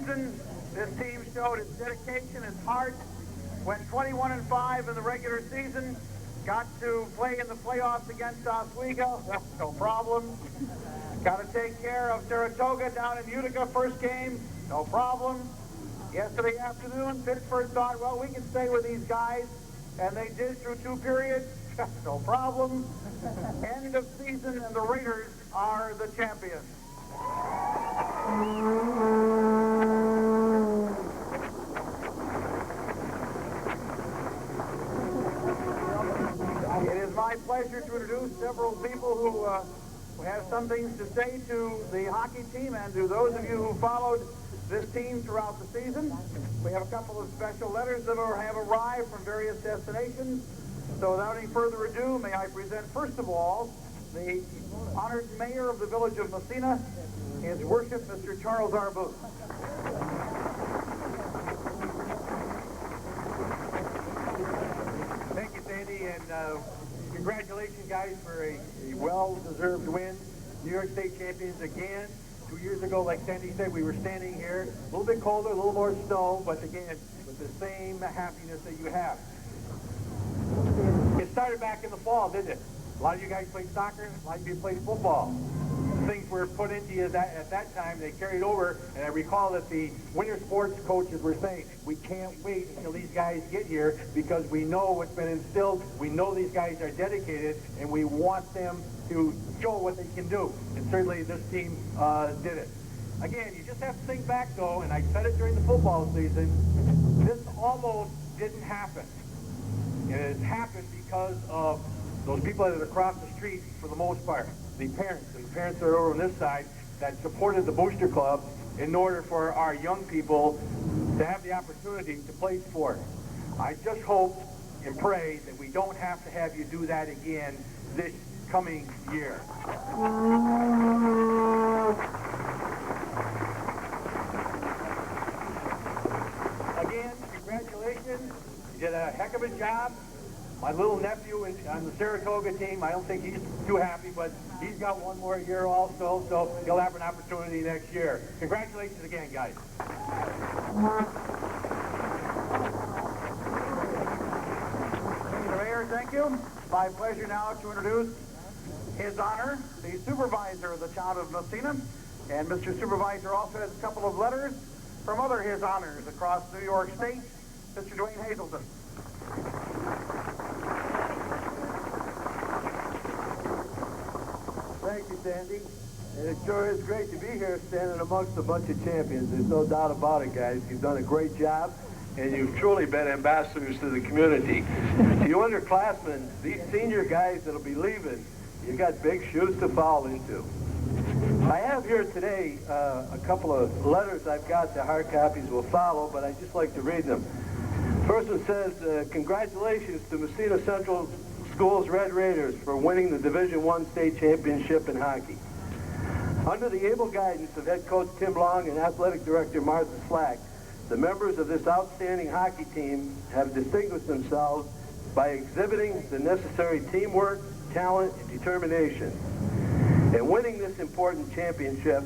season, this team showed its dedication, its heart, went 21-5 in the regular season, got to play in the playoffs against Oswego, no problem. Got to take care of Saratoga down in Utica, first game, no problem. Yesterday afternoon, Pittsburgh thought, well, we can stay with these guys, and they did through 2 periods, no problem. End of season, and the Raiders are the champions. It is my pleasure to introduce several people who have some things to say to the hockey team and to those of you who followed this team throughout the season. We have a couple of special letters that have arrived from various destinations. So without any further ado, may I present first of all the honored mayor of the village of Massena, His Worship Mr. Charles R. Booth. Thank you, Sandy, and congratulations, guys, for a well-deserved win. New York State champions again. 2 years ago, like Sandy said, we were standing here, a little bit colder, a little more snow, but again, with the same happiness that you have. It started back in the fall, didn't it? A lot of you guys played soccer, a lot of you played football. Things were put into you at that time, they carried over, and I recall that the winter sports coaches were saying, we can't wait until these guys get here because we know what's been instilled, we know these guys are dedicated, and we want them to show what they can do. And certainly this team did it. Again, you just have to think back though, and I said it during the football season, this almost didn't happen. And it happened because of those people that are across the street for the most part. The parents that are over on this side that supported the Booster Club in order for our young people to have the opportunity to play sport. I just hope and pray that we don't have to have you do that again this coming year. Again, congratulations. You did a heck of a job. My little nephew on the Saratoga team, I don't think he's too happy, but he's got one more year also, so he'll have an opportunity next year. Congratulations again, guys. Mr. Mayor, thank you. It's my pleasure now to introduce His Honor, the Supervisor of the town of Massena. And Mr. Supervisor also has a couple of letters from other His Honors across New York State. Mr. Dwayne Hazelton. Thank you, Sandy. And it sure is great to be here standing amongst a bunch of champions. There's no doubt about it, guys. You've done a great job, and you've truly been ambassadors to the community. To you underclassmen, these senior guys that'll be leaving, you got big shoes to fall into. I have here today a couple of letters I've got. The hard copies will follow, but I'd just like to read them. First one says, congratulations to Massena Central Schools Red Raiders for winning the Division I state championship in hockey. Under the able guidance of head coach Tim Long and athletic director Martha Slack, the members of this outstanding hockey team have distinguished themselves by exhibiting the necessary teamwork, talent, and determination. In winning this important championship,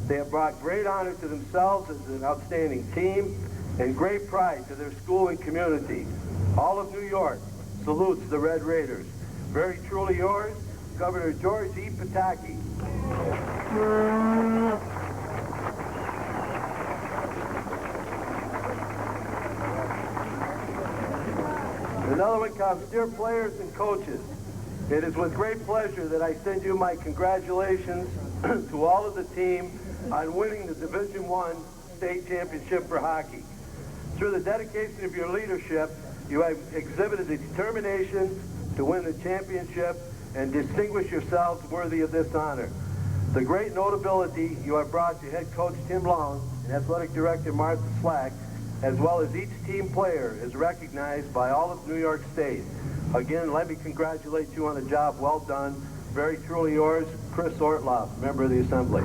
they have brought great honor to themselves as an outstanding team and great pride to their school and community. All of New York salutes the Red Raiders. Very truly yours, Governor George E. Pataki. Another one comes, dear players and coaches, it is with great pleasure that I send you my congratulations to all of the team on winning the Division I state championship for hockey. Through the dedication of your leadership, you have exhibited the determination to win the championship and distinguish yourselves worthy of this honor. The great notability you have brought to head coach Tim Long and athletic director Martha Slack, as well as each team player, is recognized by all of New York State. Again, let me congratulate you on a job well done. Very truly yours, Chris Ortloff, member of the Assembly.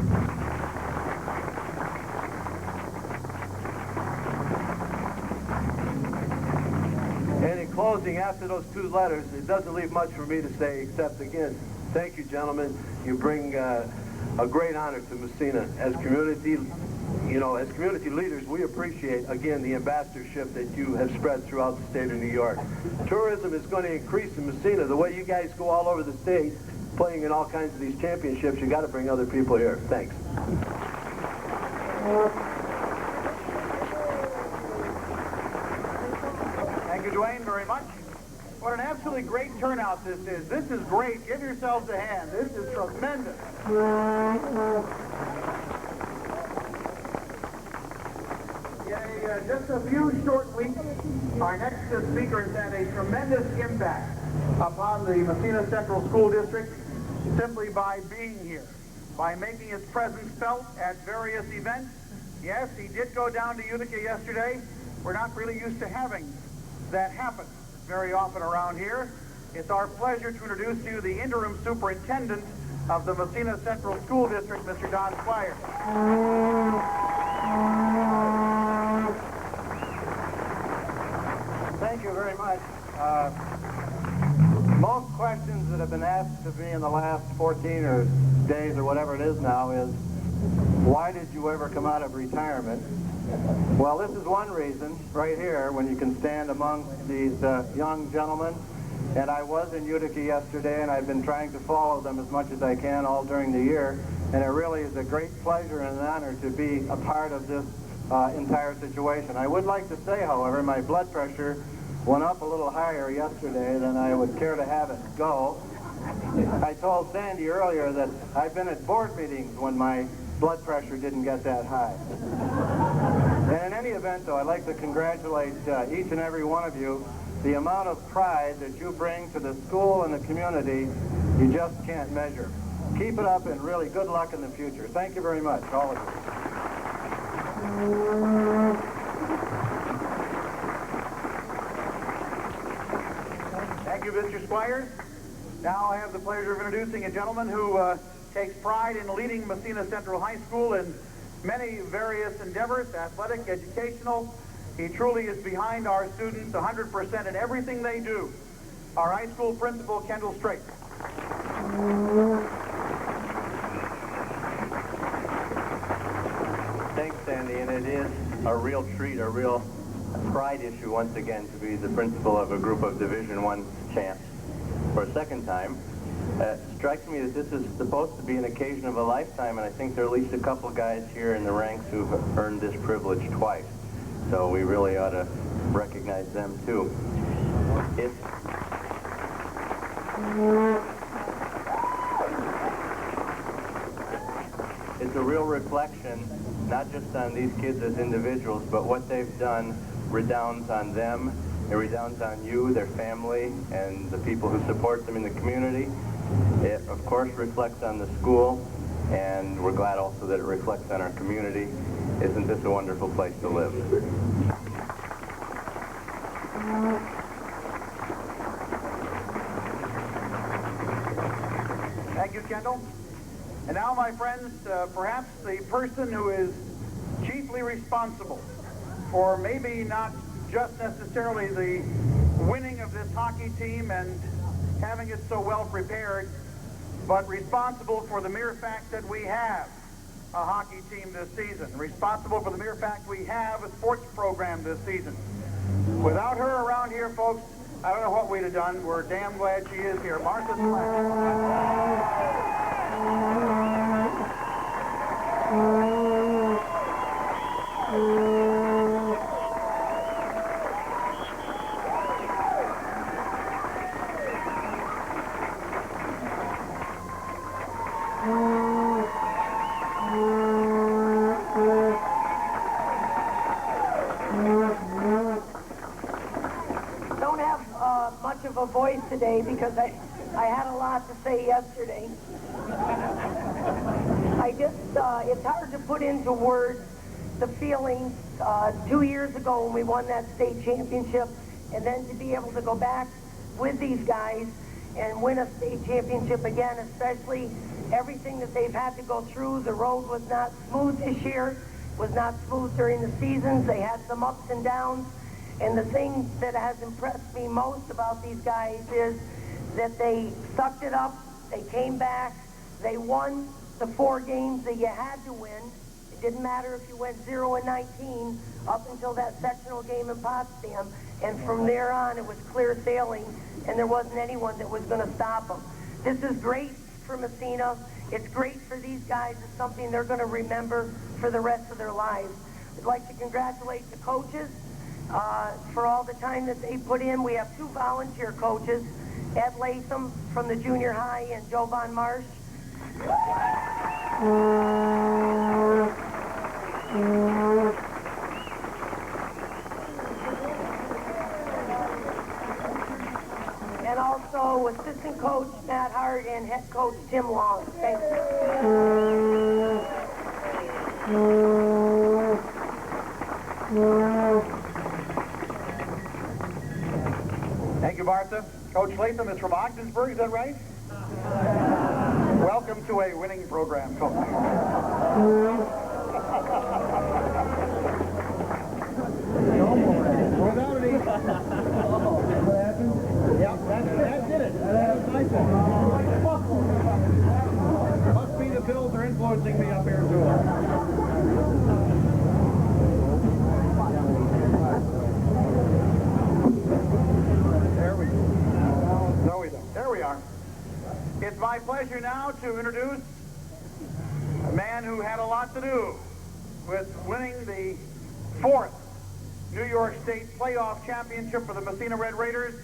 And in closing, after those two letters, it doesn't leave much for me to say except, again, thank you, gentlemen. You bring a great honor to Massena as community you know, as community leaders, we appreciate, again, the ambassadorship that you have spread throughout the state of New York. Tourism is going to increase in Massena. The way you guys go all over the state, playing in all kinds of these championships, you got to bring other people here. Thanks. Thank you, Dwayne, very much. What an absolutely great turnout this is. This is great. Give yourselves a hand. This is tremendous. In just a few short weeks, our next speaker has had a tremendous impact upon the Massena Central School District simply by being here, by making his presence felt at various events. Yes, he did go down to Utica yesterday. We're not really used to having that happen very often around here. It's our pleasure to introduce to you the interim superintendent of the Massena Central School District, Mr. Don Squire. Thank you very much. Most questions that have been asked of me in the last 14 or days or whatever it is now is, why did you ever come out of retirement? Well, this is one reason right here when you can stand among these young gentlemen. And I was in Utica yesterday, and I've been trying to follow them as much as I can all during the year. And it really is a great pleasure and an honor to be a part of this entire situation. I would like to say, however, my blood pressure went up a little higher yesterday than I would care to have it go. I told Sandy earlier that I've been at board meetings when my blood pressure didn't get that high. And in any event, though, I'd like to congratulate each and every one of you. The amount of pride that you bring to the school and the community, you just can't measure. Keep it up, and really good luck in the future. Thank you very much, all of you. Thank you, Mr. Squires. Now I have the pleasure of introducing a gentleman who takes pride in leading Massena Central High School in many various endeavors, athletic, educational. He truly is behind our students 100% in everything they do. Our high school principal, Kendall Strait. Thanks, Sandy, and it is a real treat, a real pride issue once again to be the principal of a group of Division I champs for a second time. It strikes me that this is supposed to be an occasion of a lifetime, and I think there are at least a couple guys here in the ranks who've earned this privilege twice. So we really ought to recognize them too. It's a real reflection, not just on these kids as individuals, but what they've done redounds on them. It redounds on you, their family, and the people who support them in the community. It, of course, reflects on the school, and we're glad also that it reflects on our community. Isn't this a wonderful place to live? Thank you, Kendall. And now, my friends, perhaps the person who is chiefly responsible for maybe not just necessarily the winning of this hockey team and having it so well prepared, but responsible for the mere fact that we have a hockey team this season, responsible for the mere fact we have a sports program this season. Without her around here, folks, I don't know what we'd have done. We're damn glad she is here. Martha Slack. Don't have much of a voice today because I had a lot to say yesterday. It's hard to put into words the feelings 2 years ago when we won that state championship, and then to be able to go back with these guys and win a state championship again, especially everything that they've had to go through. The road was not smooth this year, was not smooth during the seasons. They had some ups and downs. And the thing that has impressed me most about these guys is that they sucked it up, they came back, they won the 4 games that you had to win, Didn't matter if you went 0-19 up until that sectional game in Potsdam, and from there on it was clear sailing, and there wasn't anyone that was going to stop them. This is great for Massena. It's great for these guys. It's something they're going to remember for the rest of their lives. I'd like to congratulate the coaches for all the time that they put in. We have 2 volunteer coaches, Ed Latham from the junior high and Joe Von Marsh. And also assistant coach Matt Hart and head coach Tim Long. Thank you. Thank you, Martha. Coach Latham is from Ogdensburg, is that right? Welcome to a winning program, Coach. Without any... What happened? Yeah, that did it. That was nice. Must be the Bills are influencing me up here, too. There we go. No, we don't. There we are. It's my pleasure now to introduce a man who had a lot to do with winning the 4th New York State playoff championship for the Massena Red Raiders.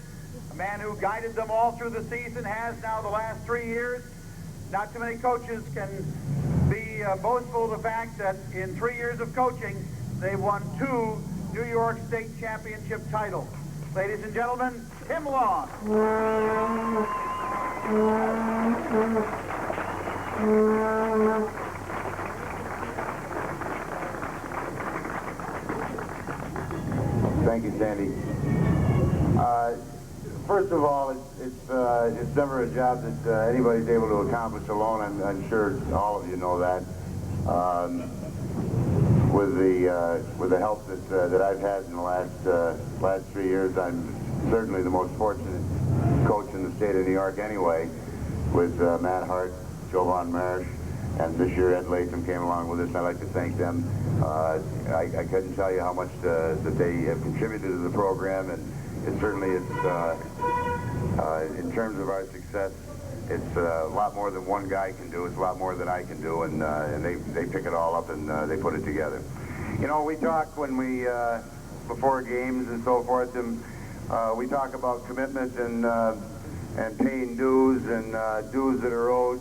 A man who guided them all through the season, has now the last 3 years. Not too many coaches can be boastful of the fact that in 3 years of coaching, they've won 2 New York State championship titles. Ladies and gentlemen, Tim Long. Thank you, Sandy. First of all, it's never a job that anybody's able to accomplish alone. I'm sure all of you know that. With the help that I've had in the last 3 years, I'm certainly the most fortunate coach in the state of New York anyway, with Matt Hart, Joe Von Marsh, and this year Ed Latham came along with us. I'd like to thank them. I couldn't tell you how much that they have contributed to the program, and it certainly is, in terms of our success, it's a lot more than one guy can do. It's a lot more than I can do, and they pick it all up and they put it together. You know, we talk when we, before games and so forth, and we talk about commitment and paying dues and dues that are owed.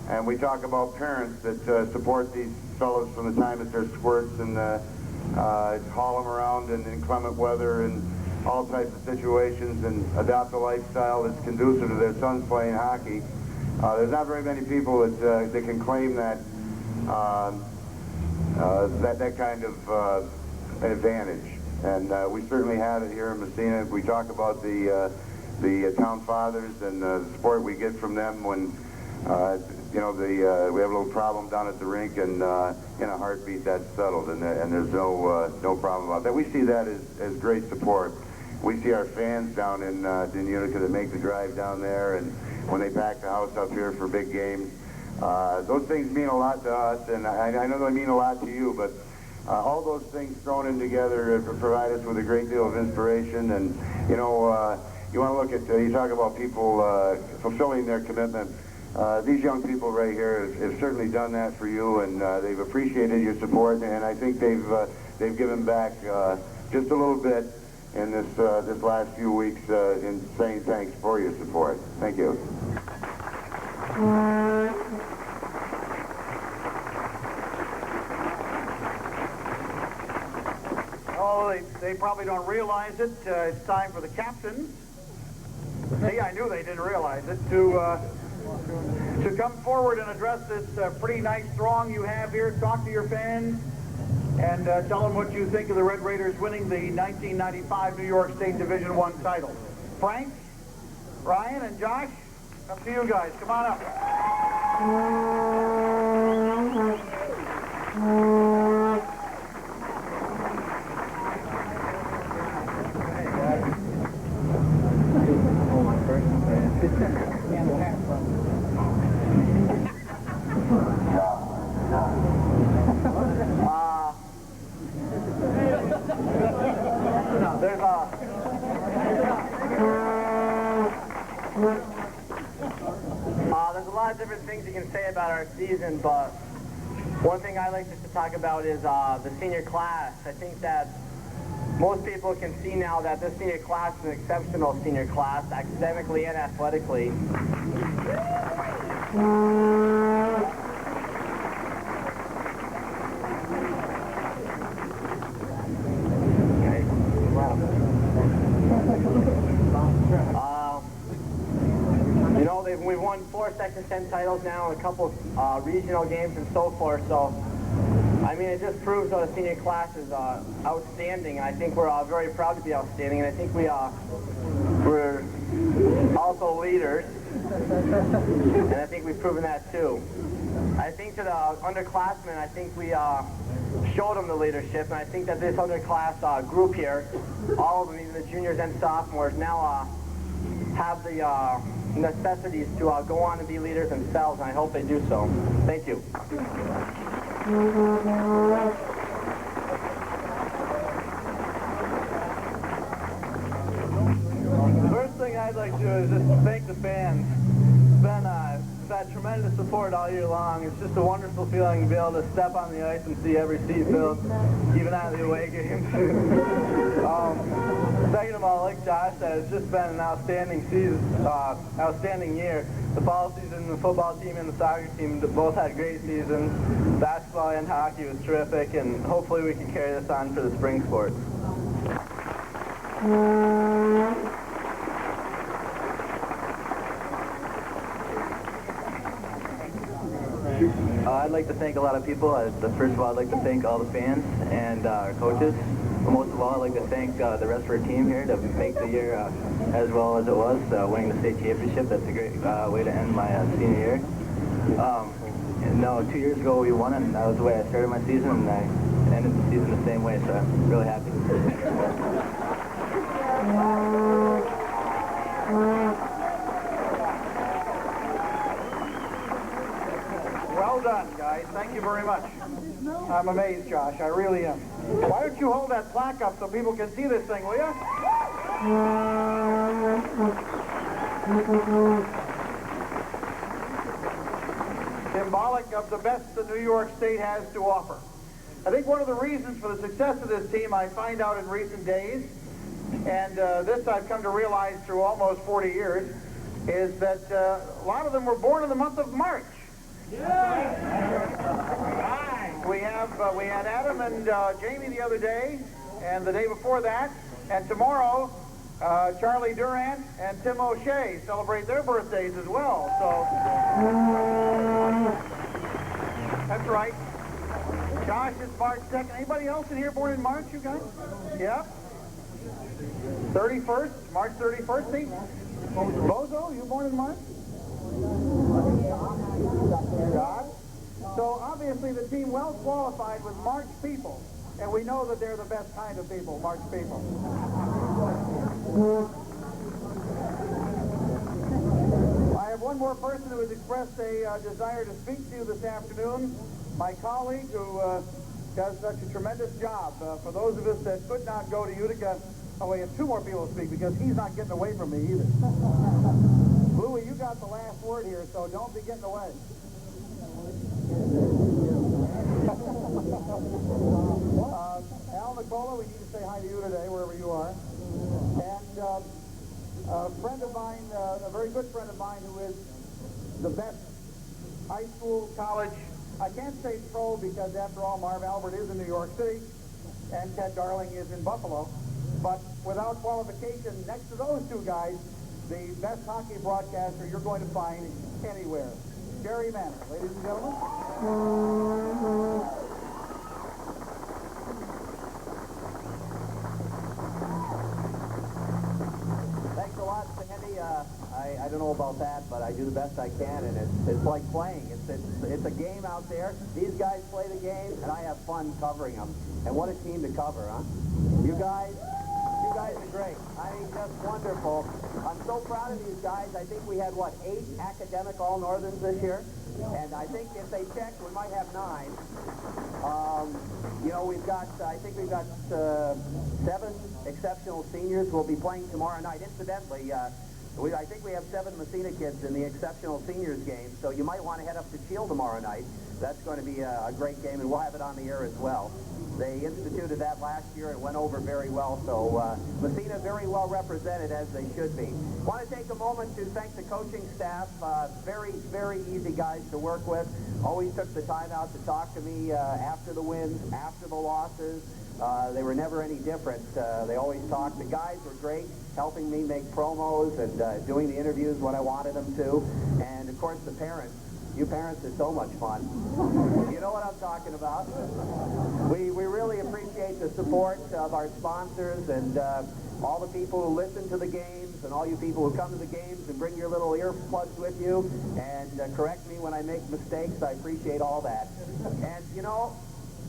And we talk about parents that support these fellows from the time that they're squirts and haul them around in inclement weather and all types of situations and adopt a lifestyle that's conducive to their sons playing hockey. There's not very many people that can claim that that kind of advantage. And we certainly have it here in Massena. We talk about the town fathers and the support we get from them when you know, we have a little problem down at the rink, and in a heartbeat that's settled, and there's no problem about that. We see that as great support. We see our fans down in Utica that make the drive down there, and when they pack the house up here for big games. Those things mean a lot to us, and I know they mean a lot to you, but all those things thrown in together provide us with a great deal of inspiration. And you know, you want to look at, you talk about people fulfilling their commitment. These young people right here have certainly done that for you, and they've appreciated your support, and I think they've given back just a little bit in this last few weeks in saying thanks for your support. Thank you. Oh, they probably don't realize it. It's time for the captains. See, I knew they didn't realize it. To come forward and address this pretty nice throng you have here, talk to your fans, and tell them what you think of the Red Raiders winning the 1995 New York State Division I title. Frank, Ryan, and Josh, up to you guys. Come on up. our season, but one thing I like to talk about is the senior class. I think that most people can see now that this senior class is an exceptional senior class, academically and athletically. You know, we've won 4 Section 10 titles now, and a couple of regional games and so forth, so I mean, it just proves that the senior class is outstanding, and I think we're very proud to be outstanding, and I think we're also leaders, and I think we've proven that too. I think to the underclassmen, I think we showed them the leadership, and I think that this underclass group here, all of them, even the juniors and sophomores, now have the necessities to go on and be leaders themselves, and I hope they do so. Thank you. First thing I'd like to do is just thank the fans. It's had tremendous support all year long. It's just a wonderful feeling to be able to step on the ice and see every seat filled, even out of the away games. Second of all, like Josh said, it's just been an outstanding season, outstanding year. The fall season, the football team and the soccer team both had great seasons. Basketball and hockey was terrific, and hopefully we can carry this on for the spring sports. I'd like to thank a lot of people. First of all, I'd like to thank all the fans and our coaches. But most of all, I'd like to thank the rest of our team here to make the year as well as it was, winning the state championship. That's a great way to end my senior year. And no, 2 years ago we won it, and that was the way I started my season, and I ended the season the same way, so I'm really happy. Well done, guys. Thank you very much. I'm amazed, Josh. I really am. Why don't you hold that plaque up so people can see this thing, will you? Symbolic of the best that New York State has to offer. I think one of the reasons for the success of this team, I find out in recent days, and this I've come to realize through almost 40 years, is that a lot of them were born in the month of March. We had Adam and Jamie the other day, and the day before that, and tomorrow, Charlie Durant and Tim O'Shea celebrate their birthdays as well. So that's right. Josh is March 2nd. Anybody else in here born in March, you guys? Yeah. 31st, March 31st. See? Bozo, you born in March? God. So obviously the team well qualified with March people, and we know that they're the best kind of people, March people. I have one more person who has expressed a desire to speak to you this afternoon, my colleague who does such a tremendous job. For those of us that could not go to Utica, oh, we have 2 more people to speak because he's not getting away from me either. Louie, you got the last word here, so don't be getting away. Al Nicola, we need to say hi to you today, wherever you are. And a friend of mine, a very good friend of mine, who is the best high school, college, I can't say pro because, after all, Marv Albert is in New York City, and Ted Darling is in Buffalo. But without qualification, next to those 2 guys, the best hockey broadcaster you're going to find anywhere. Jerry Manor, ladies and gentlemen. Thanks a lot, Sandy. I don't know about that, but I do the best I can, and it's like playing. It's a game out there. These guys play the game, and I have fun covering them. And what a team to cover, huh? You guys are great. I mean, just wonderful. I'm so proud of these guys. I think we had, 8 academic All-Northerns this year? And I think if they check, we might have 9. You know, I think we've got 7 exceptional seniors who will be playing tomorrow night. Incidentally, I think we have 7 Massena kids in the exceptional seniors game, so you might want to head up to Shield tomorrow night. That's going to be a great game, and we'll have it on the air as well. They instituted that last year and went over very well, so Massena very well represented, as they should be. Want to take a moment to thank the coaching staff. Very, very easy guys to work with. Always took the time out to talk to me after the wins, after the losses. They were never any different. They always talked. The guys were great, helping me make promos and doing the interviews when I wanted them to. And, of course, the parents. You parents are so much fun. You know what I'm talking about. We really appreciate the support of our sponsors and all the people who listen to the games and all you people who come to the games and bring your little earplugs with you and correct me when I make mistakes. I appreciate all that. And, you know,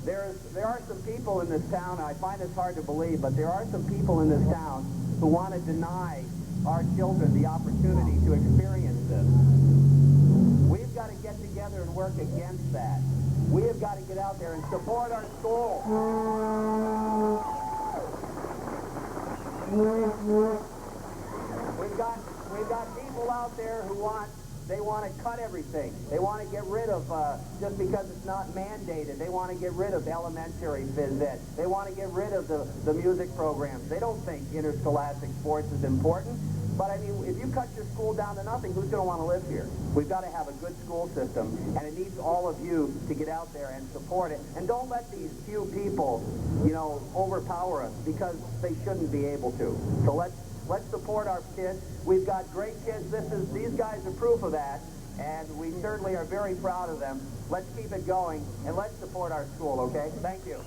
there are some people in this town, and I find this hard to believe, but there are some people in this town who want to deny our children the opportunity to experience this. We've got to get together and work against that. We have got to get out there and support our school. We've got people out there who want to cut everything. They want to get rid of, just because it's not mandated, they want to get rid of elementary phys ed. They want to get rid of the music programs. They don't think interscholastic sports is important. But, I mean, if you cut your school down to nothing, who's going to want to live here? We've got to have a good school system, and it needs all of you to get out there and support it. And don't let these few people, you know, overpower us, because they shouldn't be able to. So let's support our kids. We've got great kids. These guys are proof of that, and we certainly are very proud of them. Let's keep it going, and let's support our school, okay? Thank you.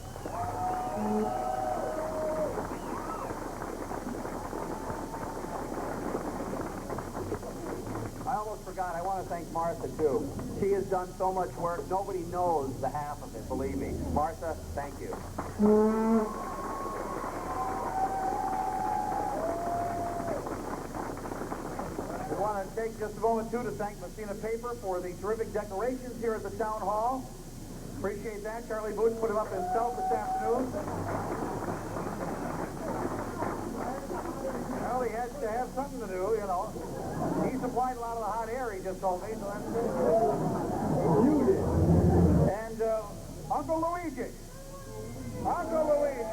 I almost forgot. I want to thank Martha, too. She has done so much work. Nobody knows the half of it, believe me. Martha, thank you. We want to take just a moment, too, to thank Massena Paper for the terrific decorations here at the Town Hall. Appreciate that. Charlie Booth put them up himself this afternoon. Well, he has to have something to do, you know. He supplied a lot of the hot air, he just told me, so that's good. And Uncle Luigi. Uncle Luigi.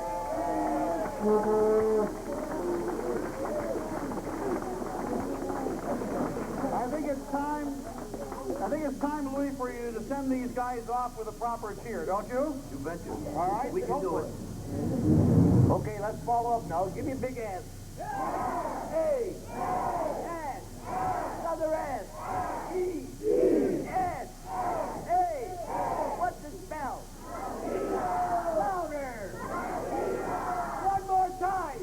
I think it's time, Louis, for you to send these guys off with a proper cheer, don't you? You betcha. All right, we can do it. Okay, let's follow up now. Give me a big ass. Hey! S! Another S! E! S! Hey! What's the spell? Louder! One more time!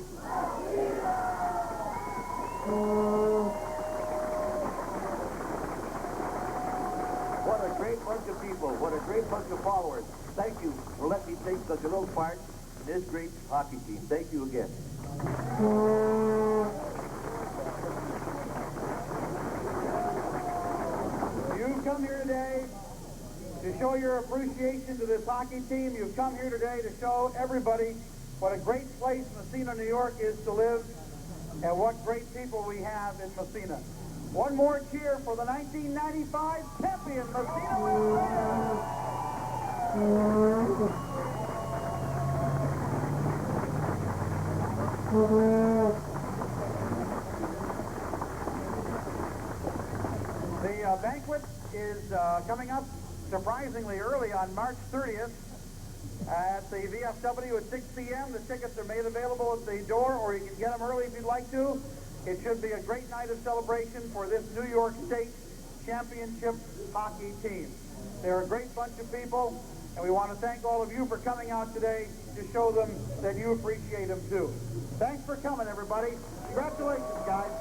What a great bunch of people. What a great bunch of followers. Thank you for letting me take such a little part in this great hockey team. Thank you again. You've come here today to show your appreciation to this hockey team. You've come here today to show everybody what a great place Massena, New York is to live, and what great people we have in Massena. One more cheer for the 1995 champion, Massena. The banquet is coming up surprisingly early on March 30th at the VFW at 6 p.m. The tickets are made available at the door, or you can get them early if you'd like to. It should be a great night of celebration for this New York State Championship hockey team. They're a great bunch of people, and we want to thank all of you for coming out today to show them that you appreciate them too. Thanks for coming, everybody. Congratulations, guys.